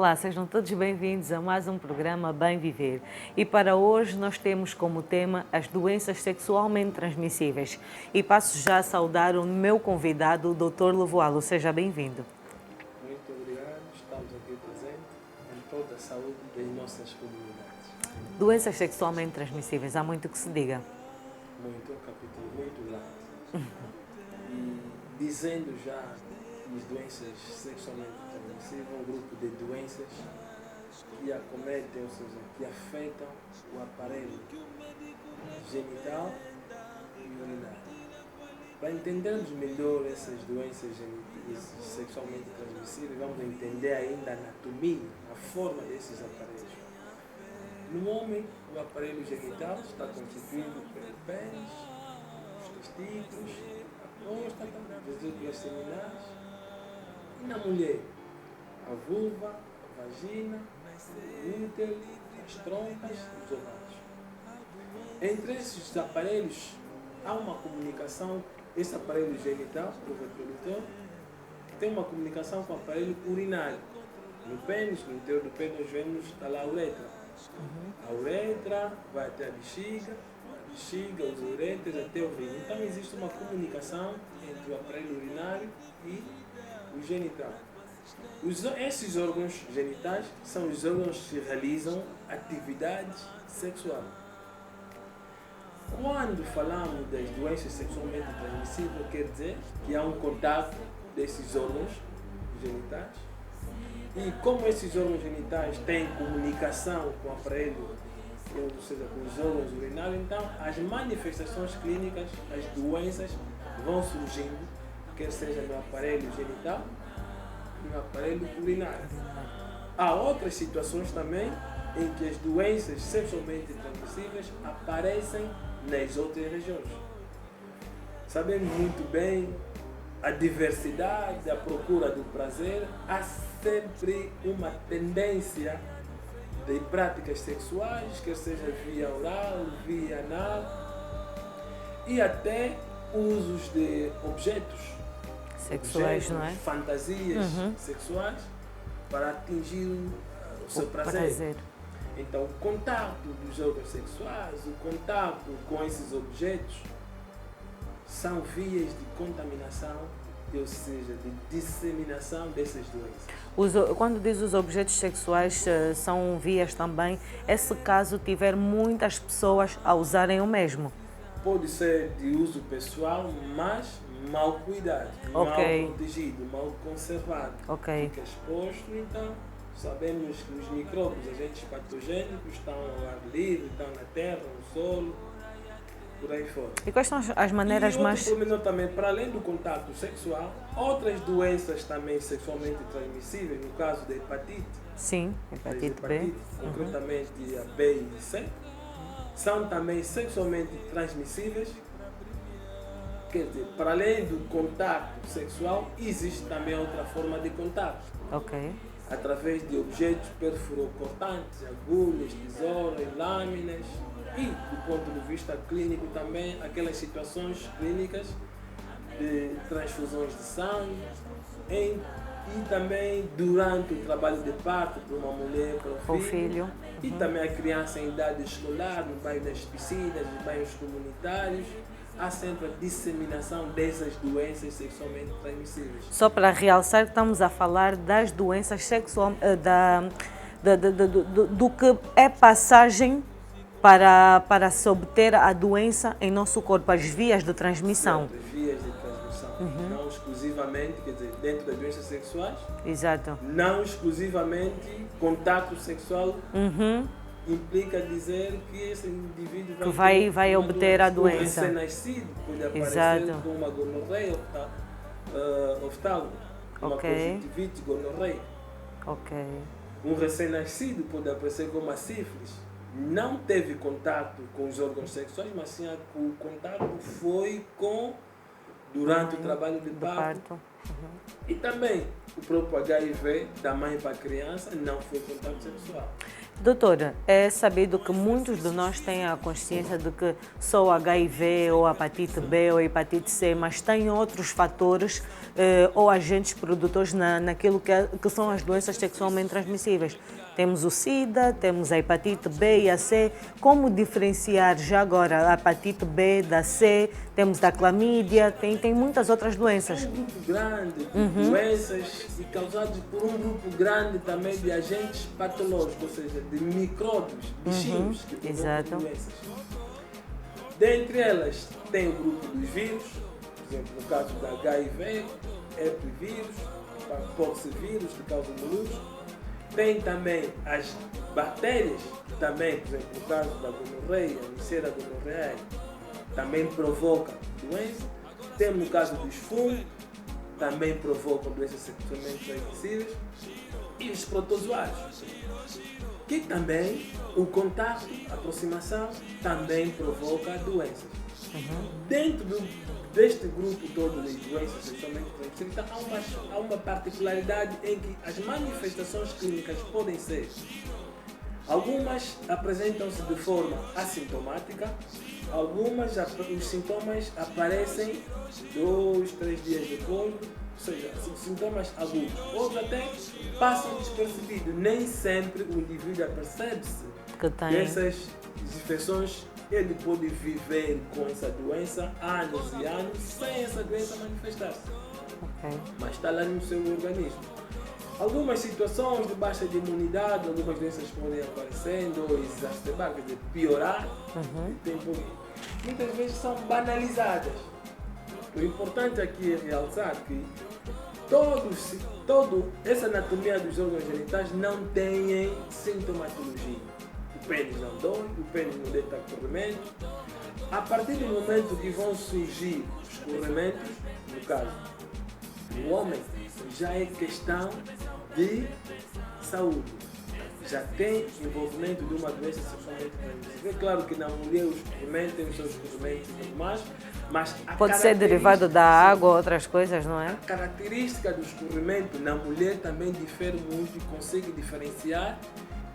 Olá, sejam todos bem-vindos a mais um programa Bem Viver. E para hoje nós temos como tema as doenças sexualmente transmissíveis. E passo já a saudar o meu convidado, o Dr. Levoalo. Seja bem-vindo. Muito obrigado, estamos aqui presentes em toda a saúde das nossas comunidades. Doenças sexualmente transmissíveis, há muito que se diga. Muito, um capítulo muito grande. E dizendo já as doenças sexualmente transmissíveis, um grupo de doenças que acometem, ou seja, que afetam o aparelho genital e urinário. Para entendermos melhor essas doenças sexualmente transmissíveis, vamos entender ainda a anatomia, a forma desses aparelhos. No homem, o aparelho genital está constituído pelo pênis, os testículos, a próstata, as glândulas seminais. E na mulher, a vulva, a vagina, o útero, as trompas e os ovários. Entre esses aparelhos, há uma comunicação. Esse aparelho genital, o reprodutor, tem uma comunicação com o aparelho urinário. No pênis, no interior do pênis, nós vemos está lá a uretra. A uretra vai até a bexiga, os uretres até o rim. Então existe uma comunicação entre o aparelho urinário e o genital. Esses órgãos genitais são os órgãos que realizam atividades sexuais. Quando falamos das doenças sexualmente transmissíveis, quer dizer que há um contato desses órgãos genitais. E como esses órgãos genitais têm comunicação com o aparelho, ou seja, com os órgãos urinários, então as manifestações clínicas, as doenças vão surgindo, quer seja no aparelho genital e no aparelho urinário. Há outras situações também em que as doenças sexualmente transmissíveis aparecem nas outras regiões. Sabemos muito bem a diversidade, a procura do prazer, há sempre uma tendência de práticas sexuais, quer seja via oral, via anal, e até usos de objetos Sexuais, não é? Fantasias sexuais para atingir o seu prazer. Então, o contato dos órgãos sexuais, o contato com esses objetos, são vias de contaminação, ou seja, de disseminação dessas doenças. Quando diz os objetos sexuais são vias também, é se caso tiver muitas pessoas a usarem o mesmo? Pode ser de uso pessoal, mas mal cuidado, mal protegido, mal conservado. Fica exposto, então sabemos que os micróbios, agentes patogênicos, estão ao ar livre, estão na terra, no solo, por aí fora. E quais são as maneiras mais... também, para além do contato sexual, outras doenças também sexualmente transmissíveis, no caso da hepatite. Sim, hepatite B. Concretamente a B e C, são também sexualmente transmissíveis. Quer dizer, para além do contato sexual, existe também outra forma de contato. Através de objetos perfurocortantes, agulhas, tesouras, lâminas e, do ponto de vista clínico também, aquelas situações clínicas de transfusões de sangue e também durante o trabalho de parto para uma mulher, para o filho. E também a criança em idade escolar, no bairro das piscinas, nos bairros comunitários. Há sempre a disseminação dessas doenças sexualmente transmissíveis. Só para realçar que estamos a falar das doenças sexuais, do que é passagem para se obter a doença em nosso corpo, as vias de transmissão. As vias de transmissão, não exclusivamente, quer dizer, dentro das doenças sexuais. Exato. Não exclusivamente contato sexual. Implica dizer que esse indivíduo vai obter a doença. Um recém-nascido pode aparecer com uma gonorreia oftálmica, uma conjuntivite gonorreia. Um recém-nascido pode aparecer com uma sífilis. Não teve contato com os órgãos sexuais, mas sim o contato foi durante o trabalho de parto E também o próprio HIV da mãe para a criança não foi contato sexual. Doutora, é sabido que muitos de nós têm a consciência de que só o HIV ou a hepatite B ou a hepatite C, mas tem outros fatores ou agentes produtores naquilo que são as doenças sexualmente transmissíveis. Temos o SIDA, temos a hepatite B e a C. Como diferenciar já agora a hepatite B da C? Temos a clamídia, tem muitas outras doenças. É um grupo grande de doenças e causados por um grupo grande também de agentes patológicos, ou seja, de micróbios, bichinhos que provocam doenças. Dentre elas tem o grupo dos vírus, por exemplo, no caso da HIV, herpesvírus, poxvírus, que causa molusco. Tem também as bactérias, que também, por exemplo, no caso da gonorreia, a Neisseria gonorreae, também provoca doença. Temos no caso dos fungos, também provocam doenças sexualmente transmissíveis. E os protozoários, que também o contato, a aproximação, também provoca doenças. Dentro deste grupo todo de doenças sexualmente transmissíveis, há uma particularidade em que as manifestações clínicas podem ser, algumas apresentam-se de forma assintomática, algumas os sintomas aparecem 2, 3 dias depois, ou seja, sintomas agudos, outros até passam despercebidos. Nem sempre o indivíduo percebe-se dessas infecções. Ele pode viver com essa doença anos e anos sem essa doença manifestar-se. Mas está lá no seu organismo. Algumas situações de baixa de imunidade, algumas doenças podem aparecendo ou exacerbar, quer dizer, piorar. Muitas vezes são banalizadas. O importante aqui é realçar que toda essa anatomia dos órgãos genitais não tem sintomatologia. O pênis não dói, o pênis não deita escorrimento. A partir do momento que vão surgir escorrimentos, no caso do homem, já é questão de saúde. Já tem envolvimento de uma doença sexualmente transmissível. É claro que na mulher o escorrimento tem os seus escorrimentos normais, mas pode ser derivado da água ou outras coisas, não é? A característica do escorrimento na mulher também difere muito e consegue diferenciar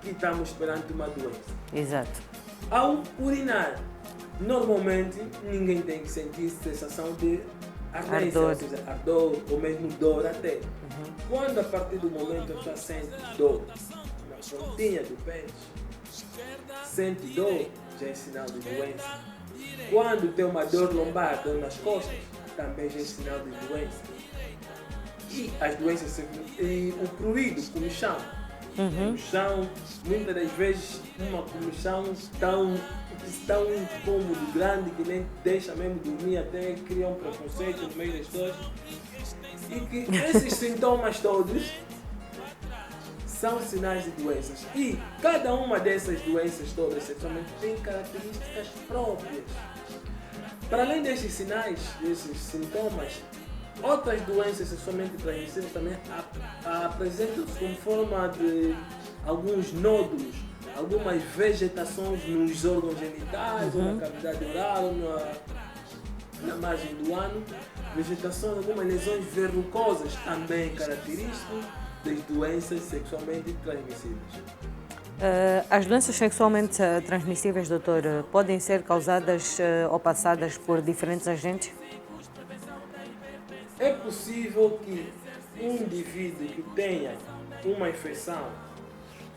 que estamos perante uma doença. Exato. Ao urinar, normalmente ninguém tem que sentir sensação de ardência, ou seja, ardor ou mesmo dor até. Quando a partir do momento que você sente dor na pontinha do pênis, sente dor, já é sinal de doença. Quando tem uma dor lombar, dor nas costas, também já é sinal de doença. E as doenças, o prurido, comichão. Comichão, muitas das vezes uma comichão tão incômodo, grande, que nem deixa mesmo dormir, até cria um preconceito no meio das pessoas. E que esses sintomas todos são sinais de doenças. E cada uma dessas doenças todas sexualmente tem características próprias. Para além desses sinais, desses sintomas, outras doenças sexualmente transmissíveis também apresentam-se como forma de alguns nódulos, algumas vegetações nos órgãos genitais, ou na cavidade oral, ou na margem do ano. Vegetação, algumas lesões verrucosas, também características das doenças sexualmente transmissíveis. As doenças sexualmente transmissíveis, doutor, podem ser causadas ou passadas por diferentes agentes? É possível que um indivíduo que tenha uma infecção,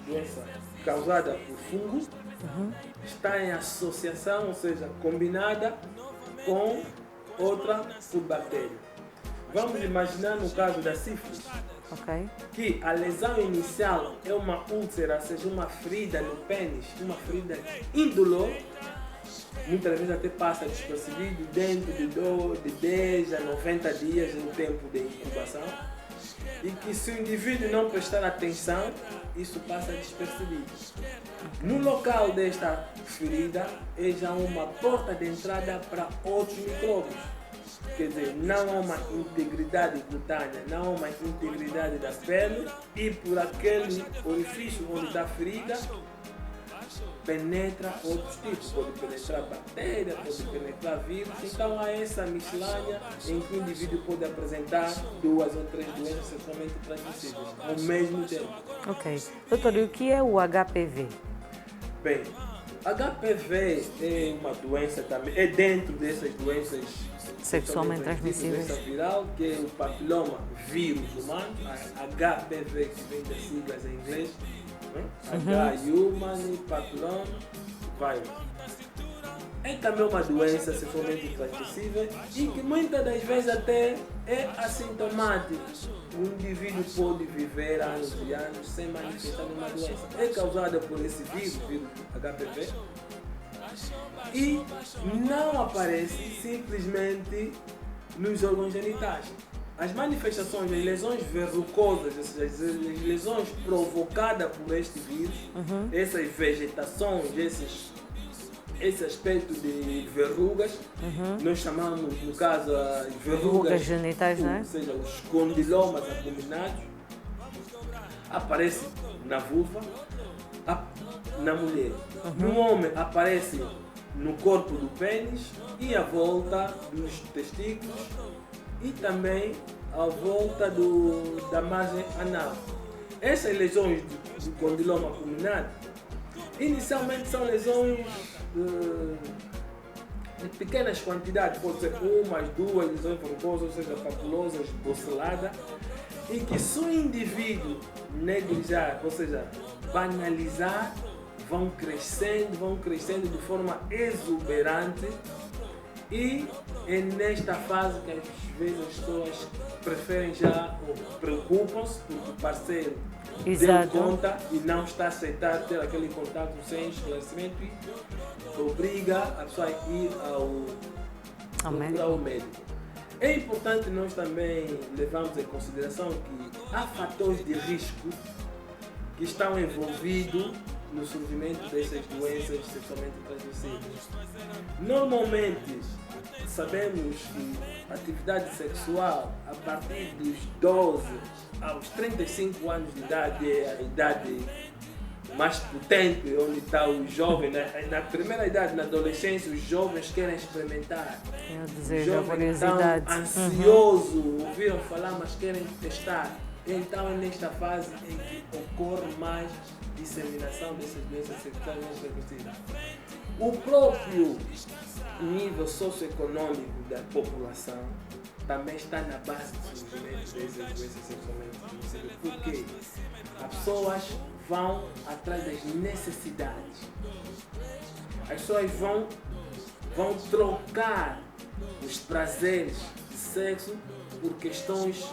doença causada por fungo, está em associação, ou seja, combinada com outra por bactéria. Vamos imaginar no caso da sífilis, que a lesão inicial é uma úlcera, ou seja, uma ferida no pênis, uma ferida indolor, muitas vezes até passa despercebido dentro de 10 a 90 dias no tempo de incubação, e que se o indivíduo não prestar atenção, isso passa despercebido. No local desta ferida é já uma porta de entrada para outros micróbios. Quer dizer, não há uma integridade cutânea, não há uma integridade da pele, e por aquele orifício onde está a ferida, penetra outros tipos, pode penetrar bactéria, pode penetrar vírus, então há essa miscelânea em que o indivíduo pode apresentar 2 ou 3 doenças sexualmente transmissíveis ao mesmo tempo. Ok. Doutor, e o que é o HPV? Bem, HPV é uma doença também, é dentro dessas doenças Sexualmente transmissíveis. Doença viral, que é o papiloma vírus humano, a HPV, que vem das siglas em inglês, né? H Human Papilloma Virus. É também uma doença sexualmente transmissível e que muitas das vezes até é assintomática. O indivíduo pode viver anos e anos sem manifestar nenhuma doença. É causada por esse vírus HPV, e não aparece simplesmente nos órgãos genitais. As manifestações, as lesões verrucosas, as lesões provocadas por este vírus, essas vegetações, esse aspecto de verrugas, nós chamamos, no caso, as verrugas genitais, né? Ou seja, os condilomas acuminados, aparece na vulva, na mulher. No homem aparece no corpo do pênis e à volta dos testículos e também à volta da margem anal. Essas lesões do condiloma acuminado inicialmente são lesões de pequenas quantidades, pode ser 1, 2 lesões verrucosas, ou seja, papulosas, boceladas, e que se o indivíduo negligenciar, ou seja, banalizar, vão crescendo de forma exuberante, e é nesta fase que às vezes as pessoas preferem já, ou preocupam-se porque o parceiro deu conta e não está a aceitar ter aquele contato sem esclarecimento e obriga a pessoa a ir ao médico. É importante nós também levarmos em consideração que há fatores de risco que estão envolvidos no surgimento dessas doenças sexualmente transmissíveis. Normalmente, sabemos que a atividade sexual a partir dos 12 aos 35 anos de idade é a idade mais potente, onde está o jovem, na primeira idade, na adolescência, os jovens querem experimentar. Os jovens estão ansiosos, ouviram falar, mas querem testar. Então é nesta fase em que ocorre mais disseminação dessas doenças sexualmente transmissíveis. O próprio nível socioeconômico da população também está na base do surgimento dessas doenças sexualmente transmissíveis. Porque as pessoas vão atrás das necessidades. As pessoas vão trocar os prazeres de sexo por questões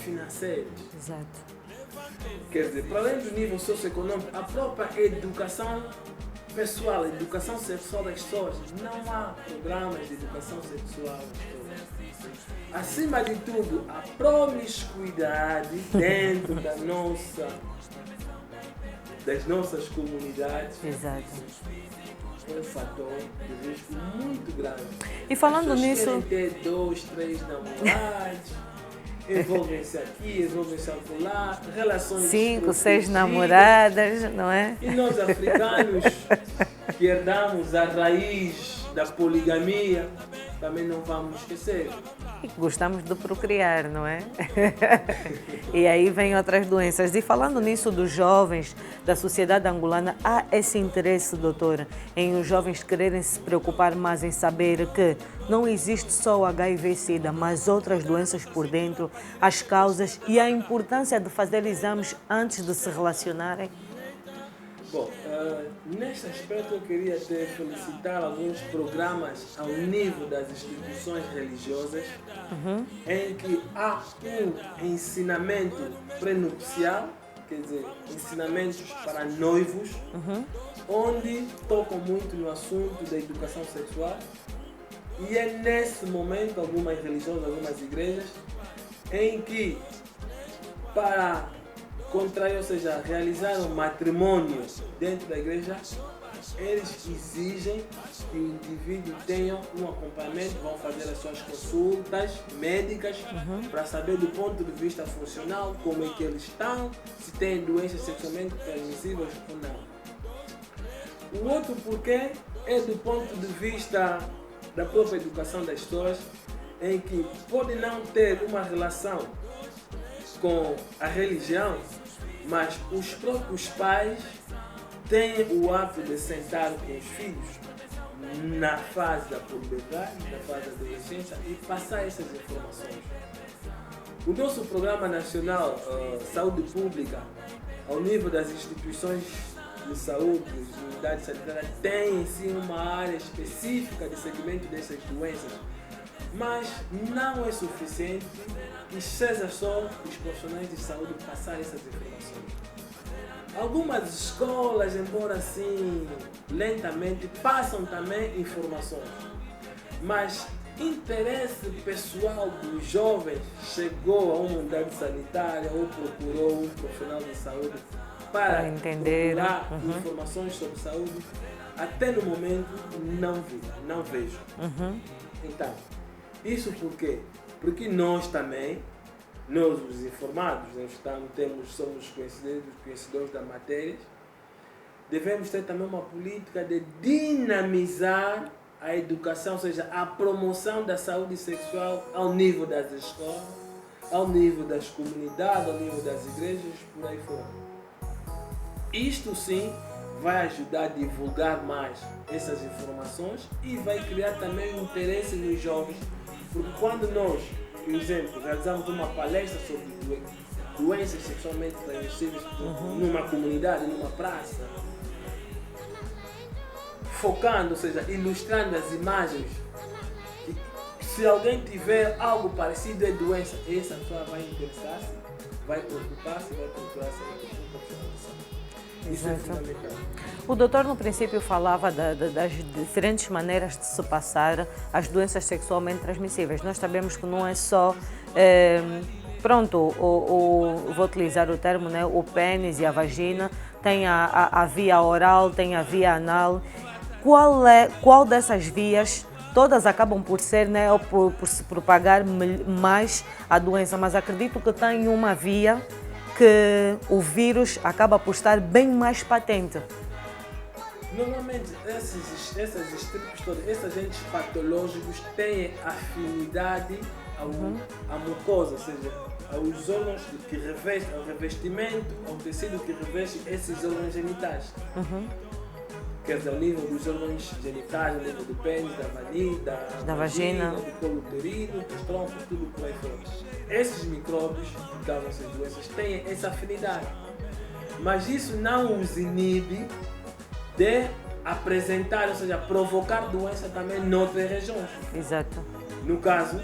financeiras. Exato. Quer dizer, para além do nível socioeconômico, a própria educação pessoal, a educação sexual das pessoas, não há programas de educação sexual das pessoas. Acima de tudo, a promiscuidade dentro das nossas comunidades. Exato. É um fator de risco muito grande. E falando nisso, querem ter 2, 3 namorados, envolvem-se aqui, envolvem-se acolá, relações 5, 6 namoradas, não é? E nós africanos, que herdamos a raiz da poligamia, também não vamos esquecer. E gostamos de procriar, não é? E aí vem outras doenças. E falando nisso dos jovens, da sociedade angolana, há esse interesse, doutora, em os jovens quererem se preocupar mais em saber que não existe só o HIV/SIDA, mas outras doenças por dentro, as causas e a importância de fazer exames antes de se relacionarem? Bom, neste aspecto eu queria até felicitar alguns programas ao nível das instituições religiosas, em que há um ensinamento prenupcial, quer dizer, ensinamentos para noivos, onde tocam muito no assunto da educação sexual, e é nesse momento, algumas religiões, algumas igrejas, em que para contrair, ou seja, realizar um matrimônio dentro da igreja, eles exigem que o indivíduo tenha um acompanhamento, vão fazer as suas consultas médicas para saber do ponto de vista funcional como é que eles estão, se têm doenças sexualmente transmissíveis ou não. O outro porquê é do ponto de vista da própria educação das pessoas, em que pode não ter uma relação com a religião, mas os próprios pais têm o hábito de sentar com os filhos na fase da puberdade, na fase da adolescência e passar essas informações. O nosso Programa Nacional Saúde Pública, ao nível das instituições de saúde, de unidades sanitárias, tem em si uma área específica de segmento dessas doenças, mas não é suficiente que seja só os profissionais de saúde passar essas informações. Algumas escolas, embora assim lentamente, passam também informações, mas interesse pessoal dos jovens chegou a uma unidade sanitária ou procurou um profissional de saúde para entender, procurar informações sobre saúde, até no momento não vejo. Então, isso por quê? Porque nós também, nós os informados, somos conhecedores da matéria, devemos ter também uma política de dinamizar a educação, ou seja, a promoção da saúde sexual ao nível das escolas, ao nível das comunidades, ao nível das igrejas, por aí fora. Isto sim vai ajudar a divulgar mais essas informações e vai criar também um interesse nos jovens, porque quando nós, por exemplo, realizamos uma palestra sobre doenças sexualmente transmissíveis numa comunidade, numa praça, focando, ou seja, ilustrando as imagens, se alguém tiver algo parecido à doença, essa pessoa vai interessar-se, vai preocupar-se, vai procurar saber um profissional de saúde. Isso é fundamental. O doutor, no princípio, falava das diferentes maneiras de se passar as doenças sexualmente transmissíveis. Nós sabemos que não é só, vou utilizar o termo, né, o pênis e a vagina, tem a via oral, tem a via anal. Qual dessas vias, todas acabam por ser, né, por se propagar mais a doença, mas acredito que tem uma via que o vírus acaba por estar bem mais patente. Normalmente, esses estripes todos, esses agentes patológicos têm afinidade à mucosa, ou seja, aos órgãos que revestem, ao revestimento, ao tecido que reveste esses órgãos genitais. Quer dizer, ao nível dos órgãos genitais, ao nível do pênis, da vagina, do colo uterino, dos troncos, tudo por aí fora. Esses micróbios que causam essas doenças têm essa afinidade, mas isso não os inibe de apresentar, ou seja, provocar doença também noutras regiões. Exato. No caso,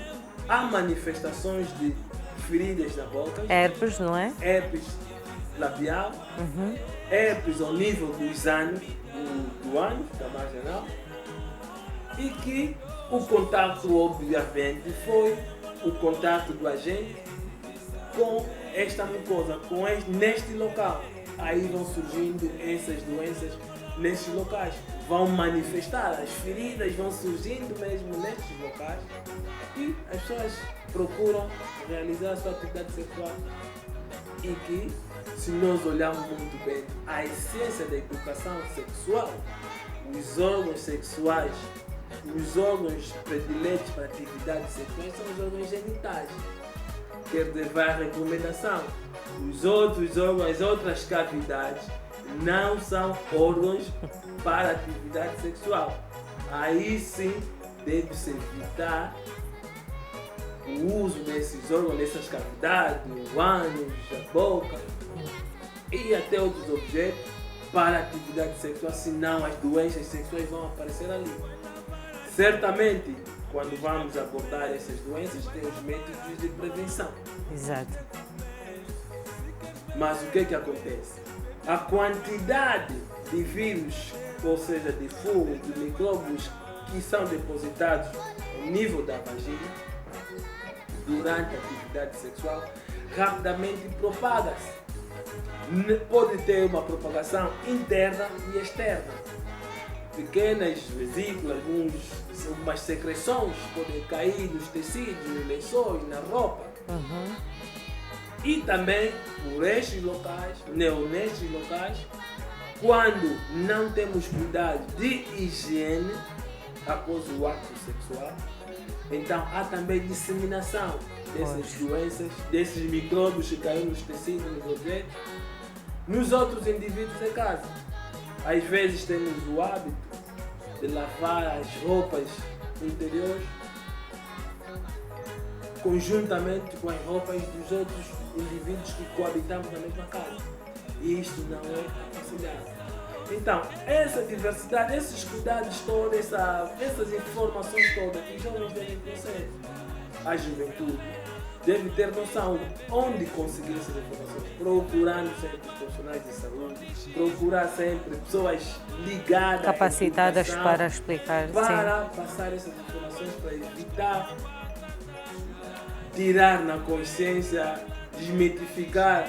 há manifestações de feridas na boca, herpes, não é? Herpes labial, herpes ao nível dos ânus, do ânus, da marginal, e que o contato, obviamente, foi o contato do agente com esta mucosa, neste local. Aí vão surgindo essas doenças nestes locais, vão manifestar, as feridas vão surgindo mesmo nestes locais e as pessoas procuram realizar a sua atividade sexual. E que, se nós olharmos muito bem a essência da educação sexual, os órgãos sexuais, os órgãos prediletos para atividades sexuais são os órgãos genitais. Quer dizer, vai a recomendação. Os outros órgãos, as outras cavidades, não são órgãos para atividade sexual. Aí sim deve-se evitar o uso desses órgãos, dessas cavidades, do ânus, da boca e até outros objetos para atividade sexual, senão as doenças sexuais vão aparecer ali. Certamente, quando vamos abordar essas doenças, tem os métodos de prevenção. Exato. Mas o que acontece? A quantidade de vírus, ou seja, de fungos, de micróbios que são depositados ao nível da vagina durante a atividade sexual rapidamente propaga-se. Pode ter uma propagação interna e externa. Pequenas vesículas, algumas secreções podem cair nos tecidos, nos lençóis, na roupa. E também por estes locais, nestes locais, quando não temos cuidado de higiene após o ato sexual, então há também disseminação dessas doenças, desses micróbios que caem nos tecidos, nos objetos, nos outros indivíduos em casa. Às vezes temos o hábito de lavar as roupas interiores conjuntamente com as roupas dos outros indivíduos que coabitamos na mesma casa. E isto não é aconselhável. Então, essa diversidade, esses cuidados todos, essas informações todas que os jovens devem conhecer, a juventude deve ter noção onde conseguir essas informações, procurando sempre profissionais de saúde, procurar sempre pessoas ligadas, capacitadas para explicar, para passar essas informações, para evitar tirar na consciência, desmitificar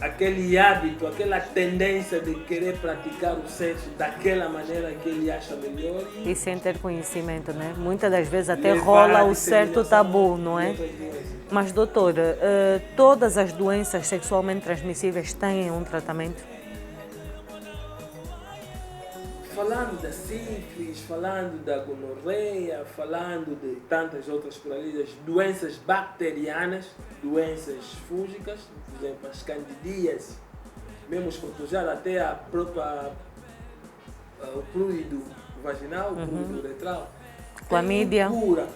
aquele hábito, aquela tendência de querer praticar o sexo daquela maneira que ele acha melhor. E sem ter conhecimento, né? Muitas das vezes até rola o certo tabu, não é? Mas, doutora, todas as doenças sexualmente transmissíveis têm um tratamento? Falando da sífilis, falando da gonorreia, falando de tantas outras por ali, das doenças bacterianas, doenças fúngicas, por exemplo, as candidíase, mesmo os protozoários, até a própria, o fluido vaginal, o fluido uretral, clamídia, tem cura.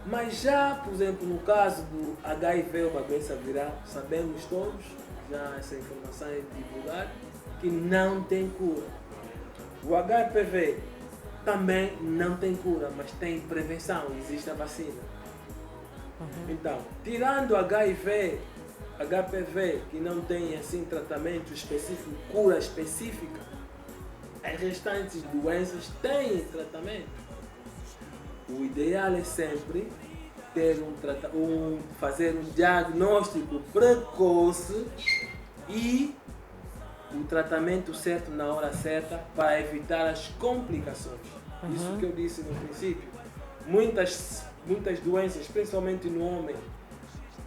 Mas já, por exemplo, no caso do HIV, uma doença viral, sabemos todos, já essa informação é divulgada, que não tem cura. O HPV também não tem cura, mas tem prevenção, existe a vacina. Então, tirando HPV, que não tem assim tratamento específico, cura específica, as restantes doenças têm tratamento. O ideal é sempre ter fazer um diagnóstico precoce e o tratamento certo na hora certa para evitar as complicações. Isso que eu disse no princípio. Muitas doenças, principalmente no homem,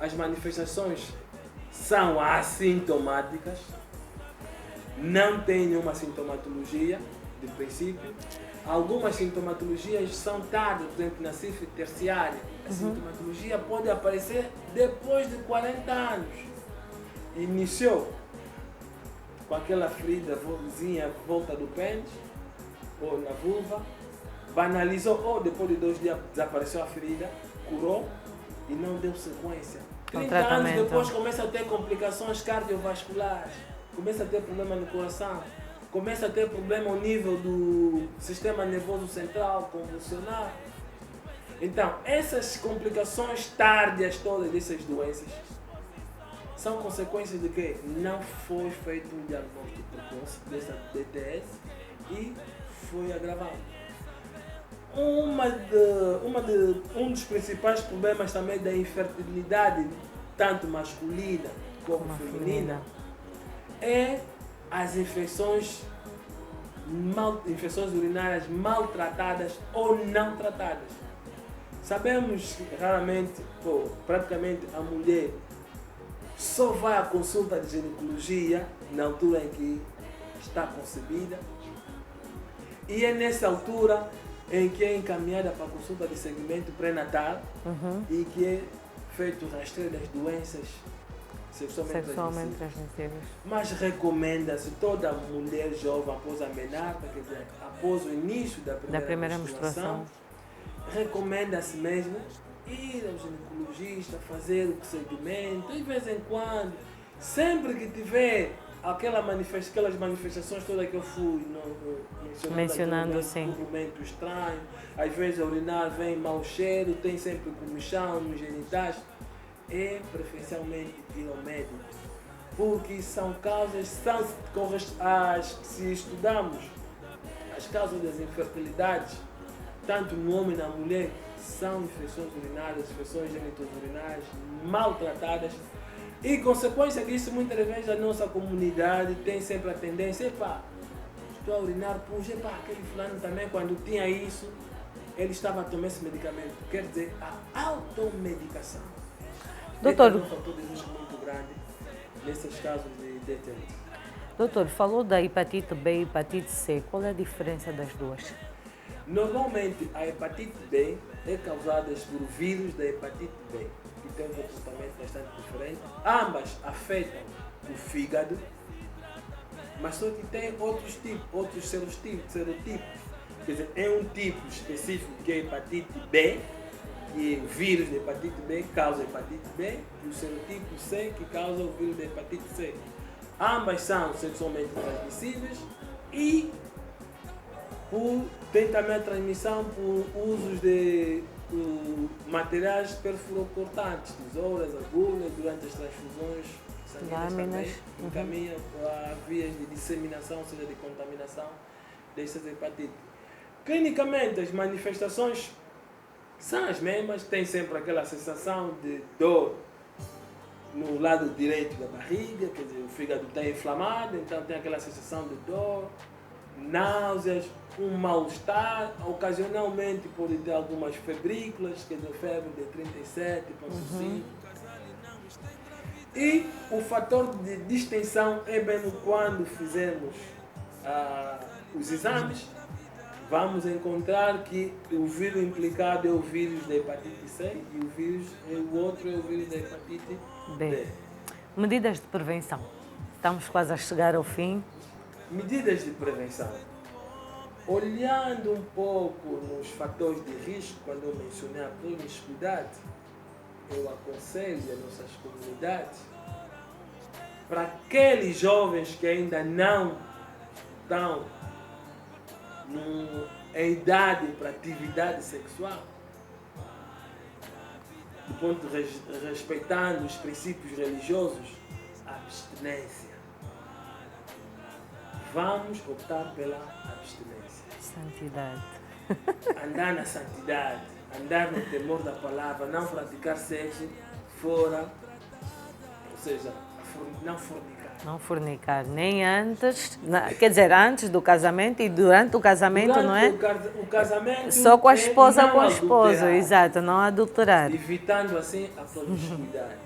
as manifestações são assintomáticas, não tem nenhuma sintomatologia de princípio. Algumas sintomatologias são tardias, por exemplo, na sífilis terciária. A sintomatologia pode aparecer depois de 40 anos. Iniciou com aquela feridazinha à volta do pênis ou na vulva, banalizou, ou depois de 2 dias desapareceu a ferida, curou e não deu sequência. 30 anos depois começa a ter complicações cardiovasculares, começa a ter problema no coração, começa a ter problema ao nível do sistema nervoso central, convulsionar. Então, essas complicações tardias todas dessas doenças são consequências de que não foi feito um diagnóstico precoce dessa DTS e foi agravado. Um dos principais problemas também da infertilidade, tanto masculina como feminina, é as infecções urinárias maltratadas ou não tratadas. Sabemos que raramente, praticamente a mulher só vai à consulta de ginecologia na altura em que está concebida, e é nessa altura em que é encaminhada para a consulta de segmento pré-natal e que é feito o rastreio das doenças sexualmente transmissíveis. Mas recomenda-se toda mulher jovem após a menarca, quer dizer, após o início da primeira menstruação, recomenda-se mesmo ir ao ginecologista, fazer o procedimento, de vez em quando, sempre que tiver aquelas manifestações todas que eu fui mencionando, sim. movimento estranho, às vezes a urinar vem mau cheiro, tem sempre comichão nos genitais, é preferencialmente ir ao médico, porque são causas, se estudamos as causas das infertilidades, tanto no homem e na mulher, são infecções urinárias, infecções genitourinarias maltratadas, e consequência disso, muitas vezes a nossa comunidade tem sempre a tendência, estou a urinar, aquele fulano também, quando tinha isso, ele estava a tomar esse medicamento. Quer dizer, a automedicação. Doutor, é um fator de risco muito grande nesses casos de DTI. Doutor, falou da hepatite B e hepatite C. Qual é a diferença das duas? Normalmente, a hepatite B é causada por vírus da hepatite B, que tem um comportamento bastante diferente. Ambas afetam o fígado, mas só que tem outros tipos, outros serotipos. Quer dizer, é um tipo específico que é a hepatite B, que o vírus da hepatite B causa a hepatite B, e o serotipo C que causa o vírus da hepatite C. Ambas são sexualmente transmissíveis e tem também a transmissão por usos de materiais perfurocortantes, tesouras, agulhas, durante as transfusões sanguíneas também encaminha para vias de disseminação, ou seja, de contaminação dessas hepatites. Clinicamente, as manifestações são as mesmas, tem sempre aquela sensação de dor no lado direito da barriga, quer dizer, o fígado está inflamado, então tem aquela sensação de dor, náuseas, um mal-estar, ocasionalmente pode ter algumas febrículas, quer dizer, febre de 37,5. E o fator de distensão é mesmo quando fizermos os exames, vamos encontrar que o vírus implicado é o vírus da hepatite C e o outro é o vírus da hepatite B. Medidas de prevenção. Estamos quase a chegar ao fim. Medidas de prevenção. Olhando um pouco nos fatores de risco, quando eu mencionei a promiscuidade, eu aconselho as nossas comunidades, para aqueles jovens que ainda não estão em idade para atividade sexual, do ponto de respeitando os princípios religiosos, abstinência. Vamos optar pela abstinência. Santidade. Andar na santidade, andar no temor da palavra, não praticar sexo fora, ou seja, não fornicar. Não fornicar, nem antes, quer dizer, antes do casamento e durante o casamento, Durante não é? O casamento só com a esposa ou com o não esposo, adulterar, exato, não adulterar. evitando assim a promiscuidade.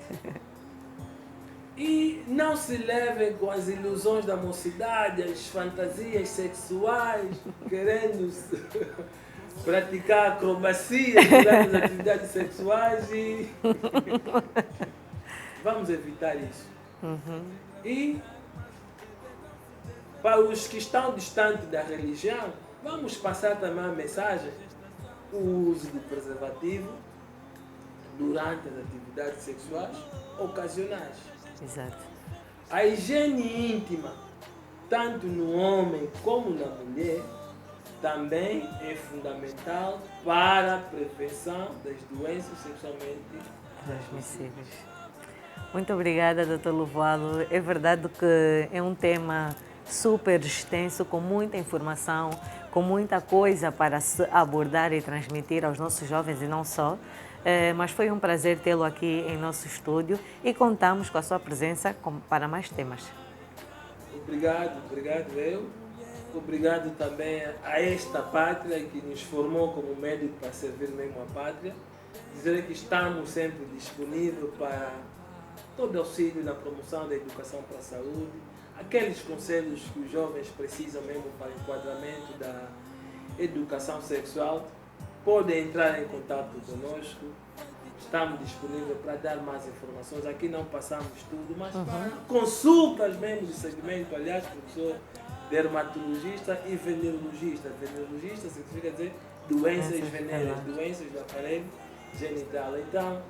E não se levem com as ilusões da mocidade, as fantasias sexuais, querendo praticar acrobacia durante as atividades sexuais e vamos evitar isso. E para os que estão distantes da religião, vamos passar também a mensagem: o uso do preservativo durante as atividades sexuais ocasionais. Exato. A higiene íntima, tanto no homem como na mulher, também é fundamental para a prevenção das doenças sexualmente transmissíveis. Muito obrigada, Dr. Lovoalo. É verdade que é um tema super extenso, com muita informação, com muita coisa para se abordar e transmitir aos nossos jovens e não só. Mas foi um prazer tê-lo aqui em nosso estúdio e contamos com a sua presença para mais temas. Obrigado eu. Obrigado também a esta pátria que nos formou como médico para servir mesmo a pátria. Dizer que estamos sempre disponíveis para todo auxílio na promoção da educação para a saúde, aqueles conselhos que os jovens precisam mesmo para o enquadramento da educação sexual, podem entrar em contato conosco. Estamos disponíveis para dar mais informações. Aqui não passamos tudo, mas para consultas mesmo de segmento, aliás, professor dermatologista e venerologista. Venerologista significa dizer doenças venéreas, doenças do aparelho genital. Então,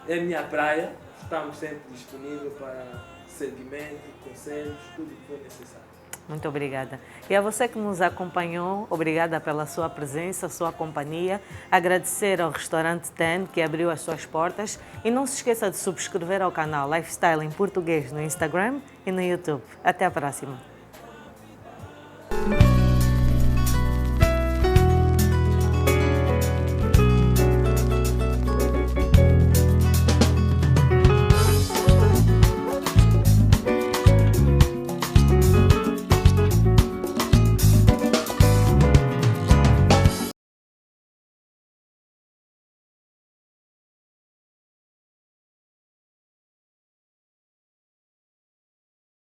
é minha praia. Estamos sempre disponíveis para segmento, conselhos, tudo que for necessário. Muito obrigada. E a você que nos acompanhou, obrigada pela sua presença, sua companhia. Agradecer ao Restaurante Ten, que abriu as suas portas. E não se esqueça de subscrever ao canal Lifestyle em Português no Instagram e no YouTube. Até a próxima.